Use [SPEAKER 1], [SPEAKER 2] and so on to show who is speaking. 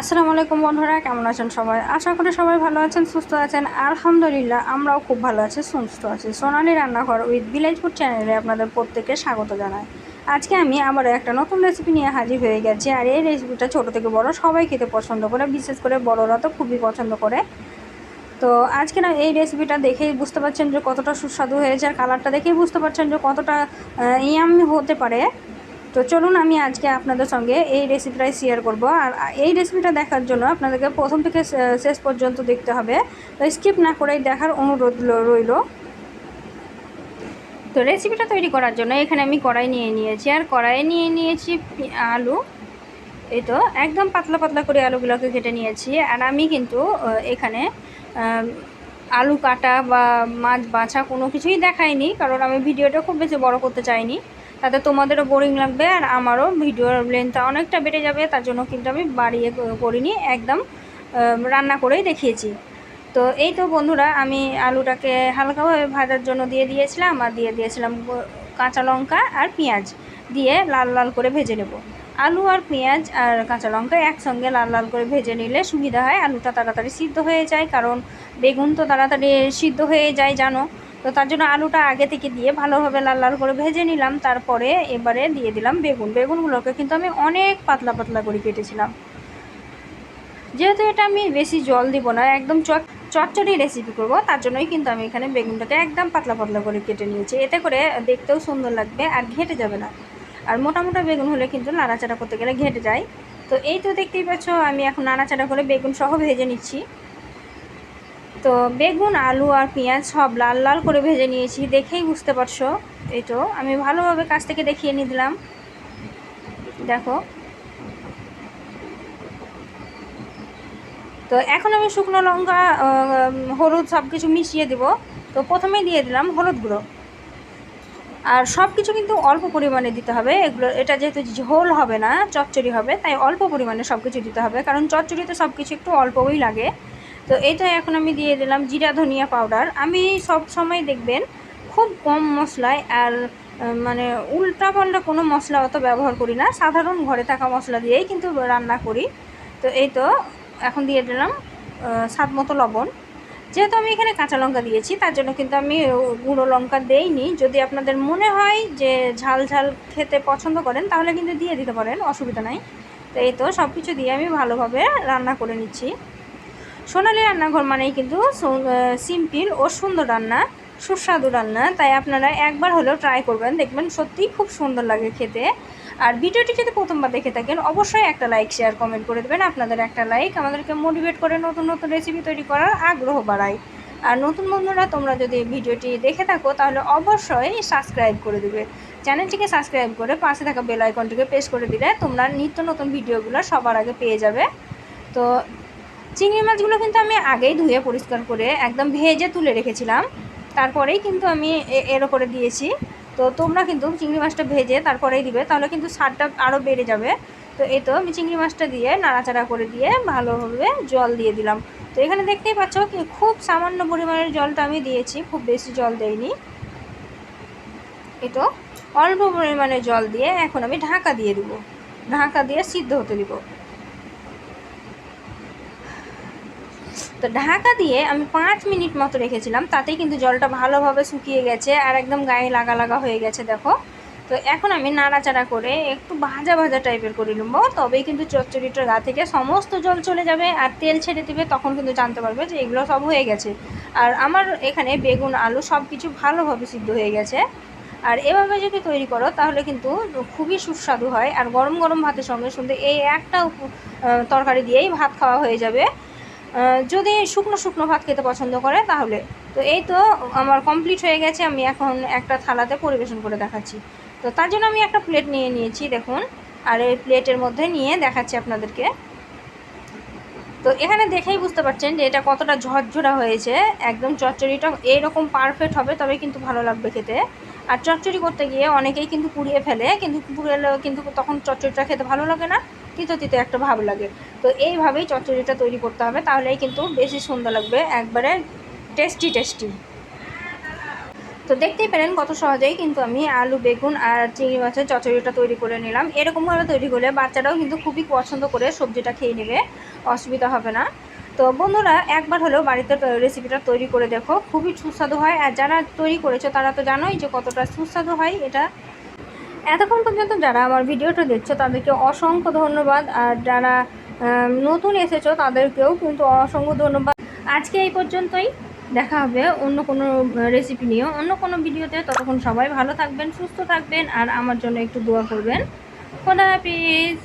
[SPEAKER 1] আসসালামু আলাইকুম বন্ধুরা, কেমন আছেন সবাই? আশা করি সবাই ভালো আছেন, সুস্থ আছেন। আলহামদুলিল্লাহ আমরাও খুব ভালো আছি, সুস্থ আছি। সোনালী রান্নাঘর উইথ ভিলেজ ফুড চ্যানেলে আপনাদের প্রত্যেককে স্বাগত জানাই। আজকে আমি আবারও একটা নতুন রেসিপি নিয়ে হাজির হয়ে গেছি। আর এই রেসিপিটা ছোটো থেকে বড় সবাই খেতে পছন্দ করে, বিশেষ করে বড়রা তো খুবই পছন্দ করে। তো আজকে না এই রেসিপিটা দেখেই বুঝতে পারছেন যে কতটা সুস্বাদু হয়েছে, আর কালারটা দেখেই বুঝতে পারছেন যে কতটা ইয়াম্মি হতে পারে। তো চলুন আমি আজকে আপনাদের সঙ্গে এই রেসিপিটাই শেয়ার করব। আর এই রেসিপিটা দেখার জন্য আপনাদেরকে প্রথম থেকে শেষ পর্যন্ত দেখতে হবে, তো স্কিপ না করেই দেখার অনুরোধ রইল। তো রেসিপিটা তৈরি করার জন্য এখানে আমি কড়াই নিয়ে নিয়েছি, আর কড়াইয়ে নিয়ে নিয়েছি আলু। এই তো একদম পাতলা পাতলা করে আলুগুলোকে কেটে নিয়েছি। আর আমি কিন্তু এখানে আলু কাটা বা মাছ বাছা কোনো কিছুই দেখাইনি, কারণ আমি ভিডিওটা খুব বেশি বড় করতে চাইনি, তাতে তোমাদেরও বোরিং লাগবে আর আমারও ভিডিওর লেন্থটা অনেকটা বেড়ে যাবে। তার জন্য কিন্তু আমি বাড়িয়ে করিনি, একদম রান্না করেই দেখিয়েছি। তো এই তো বন্ধুরা, আমি আলুটাকে হালকাভাবে ভাজার জন্য দিয়ে দিয়েছিলাম, আর দিয়ে দিয়েছিলাম কাঁচা লঙ্কা আর পেঁয়াজ দিয়ে লাল লাল করে ভেজে নেব। আলু আর পেঁয়াজ আর কাঁচা লঙ্কা একসঙ্গে লাল লাল করে ভেজে নিলে সুবিধা হয়, আলুটা তাড়াতাড়ি সিদ্ধ হয়ে যায়, কারণ বেগুন তো তাড়াতাড়ি সিদ্ধ হয়ে যায় জানো। তো তার জন্য আলুটা আগে থেকে দিয়ে ভালোভাবে লাল লাল করে ভেজে নিলাম। তারপরে এবারে দিয়ে দিলাম বেগুনগুলোকে কিন্তু আমি অনেক পাতলা পাতলা করে কেটেছিলাম, যেহেতু এটা আমি বেশি জল দিব না, একদম চটচটি রেসিপি করব, তার জন্যই কিন্তু আমি এখানে বেগুনটাকে একদম পাতলা পাতলা করে কেটে নিয়েছি। এতে করে দেখতেও সুন্দর লাগবে আর ঘেঁটে যাবে না। আর মোটা মোটা বেগুন হলে কিন্তু নাড়াচাড়া করতে গেলে ঘেঁটে যায়। তো এই তো দেখতেই পাচ্ছ আমি এখন নাড়াচাড়া করে বেগুন সহ ভেজে নিচ্ছি। তো বেগুন আলু আর পেঁয়াজ সব লাল লাল করে ভেজে নিয়েছি, দেখেই বুঝতে পারছো। এই তো আমি ভালোভাবে কাছ থেকে দেখিয়ে নিয়ে দিলাম, দেখো। তো এখন আমি শুকনো লঙ্কা হলুদ সব কিছু মিশিয়ে দেব। তো প্রথমেই দিয়ে দিলাম হলুদ গুঁড়ো, আর সব কিছু কিন্তু অল্প পরিমাণে দিতে হবে। এটা যেহেতু ঝোল হবে না, চচ্চড়ি হবে, তাই অল্প পরিমাণে সব কিছু দিতে হবে, কারণ চচ্চড়িতে সব কিছু একটু অল্পই লাগে। তো এই তো এখন আমি দিয়ে দিলাম জিরা ধনিয়া পাউডার। আমি সব সময় দেখবেন খুব কম মশলায় আর মানে উল্টাপাল্টা কোনো মশলা অত ব্যবহার করি না, সাধারণ ঘরে থাকা মশলা দিয়েই কিন্তু রান্না করি। তো এই তো এখন দিয়ে দিলাম স্বাদ মতো লবণ। যেহেতু আমি এখানে কাঁচা লঙ্কা দিয়েছি, তার জন্য কিন্তু আমি গুঁড়ো লঙ্কা দেইনি। যদি আপনাদের মনে হয় যে ঝাল ঝাল খেতে পছন্দ করেন তাহলে কিন্তু দিয়ে দিতে পারেন, অসুবিধা নাই। তো এই তো সব কিছু দিয়ে আমি ভালোভাবে রান্না করে নিচ্ছি। সোনালী রান্নাঘর মানেই কিন্তু সিম্পল ও সুন্দর রান্না, সুস্বাদু রান্না, তাই আপনারা একবার হলেও ট্রাই করবেন, দেখবেন সত্যিই খুব সুন্দর লাগে খেতে। আর ভিডিওটি যদি প্রথমবার দেখে থাকেন অবশ্যই একটা লাইক শেয়ার কমেন্ট করে দেবেন। আপনাদের একটা লাইক আমাদেরকে মোটিভেট করে নতুন নতুন রেসিপি তৈরি করার আগ্রহ বাড়ায়। আর নতুন বন্ধুরা তোমরা যদি ভিডিওটি দেখে থাকো তাহলে অবশ্যই সাবস্ক্রাইব করে দেবে, চ্যানেলটিকে সাবস্ক্রাইব করে পাশে থাকা বেল আইকনটিকে প্রেস করে দিলে তোমরা নিত্য নতুন ভিডিওগুলো সবার আগে পেয়ে যাবে। তো চিংড়ি মাছগুলো কিন্তু আমি আগেই ধুয়ে পরিষ্কার করে একদম ভেজে তুলে রেখেছিলাম, তারপরেই কিন্তু আমি এর ওপরে দিয়েছি। তো তোমরা কিন্তু চিংড়ি মাছটা ভেজে তারপরেই দিবে, তাহলে কিন্তু স্বাদটা আরও বেড়ে যাবে। তো এই তো আমি চিংড়ি মাছটা দিয়ে নাড়াচাড়া করে দিয়ে ভালোভাবে জল দিয়ে দিলাম। তো এখানে দেখতেই পাচ্ছ কি খুব সামান্য পরিমাণের জলটা আমি দিয়েছি, খুব বেশি জল দেইনি। এই তো অল্প পরিমাণে জল দিয়ে এখন আমি ঢাকা দিয়ে দিব, ঢাকা দিয়ে সিদ্ধ হতে দিব। তো ঢাকা দিয়ে আমি 5 মিনিট মতো রেখেছিলাম, তাতেই কিন্তু জলটা ভালোভাবে শুকিয়ে গেছে আর একদম গায়ে লাগা লাগা হয়ে গেছে, দেখো। তো এখন আমি নাড়াচাড়া করে একটু ভাজা ভাজা টাইপের করে নেব, তবেই কিন্তু চচ্চড়িটার গা থেকে সমস্ত জল চলে যাবে আর তেল ছেড়ে দেবে, তখন কিন্তু জানতে পারবে যে এগুলো সব হয়ে গেছে। আর আমার এখানে বেগুন আলু সব কিছু ভালোভাবে সিদ্ধ হয়ে গেছে। আর এভাবে যদি তৈরি করো তাহলে কিন্তু খুবই সুস্বাদু হয়, আর গরম গরম ভাতের সঙ্গে সঙ্গে এই একটা তরকারি দিয়েই ভাত খাওয়া হয়ে যাবে, যদি শুকনো শুকনো ভাত খেতে পছন্দ করে তাহলে। তো এই তো আমার কমপ্লিট হয়ে গেছে, আমি এখন একটা থালাতে পরিবেশন করে দেখাচ্ছি। তো তার জন্য আমি একটা প্লেট নিয়ে নিয়েছি, দেখুন। আর এই প্লেটের মধ্যে নিয়ে দেখাচ্ছি আপনাদেরকে। তো এখানে দেখেই বুঝতে পারছেন যে এটা কতটা ঝরঝরা হয়েছে, একদম চচ্চড়িটা এইরকম পারফেক্ট হবে তবে কিন্তু ভালো লাগবে খেতে। আর চচ্চড়ি করতে গিয়ে অনেকেই কিন্তু পুড়িয়ে ফেলে, কিন্তু পুড়িয়ে কিন্তু তখন চচ্চড়িটা খেতে ভালো লাগে না, তিতো তিতো একটা ভাব লাগে। তো এইভাবেই চচ্চড়িটা তৈরি করতে হবে, তাহলেই কিন্তু বেশি সুন্দর লাগবে, একবারে টেস্টি টেস্টি। তো দেখতেই পেলেন কত সহজেই কিন্তু আমি আলু বেগুন আর চিংড়ি মাছের চচ্চড়িটা তৈরি করে নিলাম। এরকমভাবে তৈরি করলে বাচ্চারাও কিন্তু খুবই পছন্দ করে সবজিটা খেয়ে নেবে, অসুবিধা হবে না। তো বন্ধুরা একবার হলেও বাড়িতে রেসিপিটা তৈরি করে দেখো, খুবই সুস্বাদু হয়। আর যারা তৈরি করেছো তারা তো জানোই যে কতটা সুস্বাদু হয় এটা। এতক্ষণ পর্যন্ত যারা আমার ভিডিওটা দেখছো তাদেরকে অসংখ্য ধন্যবাদ, আর যারা নতুন এসেছো তাদেরকেও কিন্তু অসংখ্য ধন্যবাদ। আজকে এই পর্যন্তই, দেখা হবে অন্য কোনো রেসিপি নিয়ে অন্য কোনো ভিডিওতে। ততক্ষণ সবাই ভালো থাকবেন, সুস্থ থাকবেন, আর আমার জন্য একটু দোয়া করবেন। খোদা হাফিজ।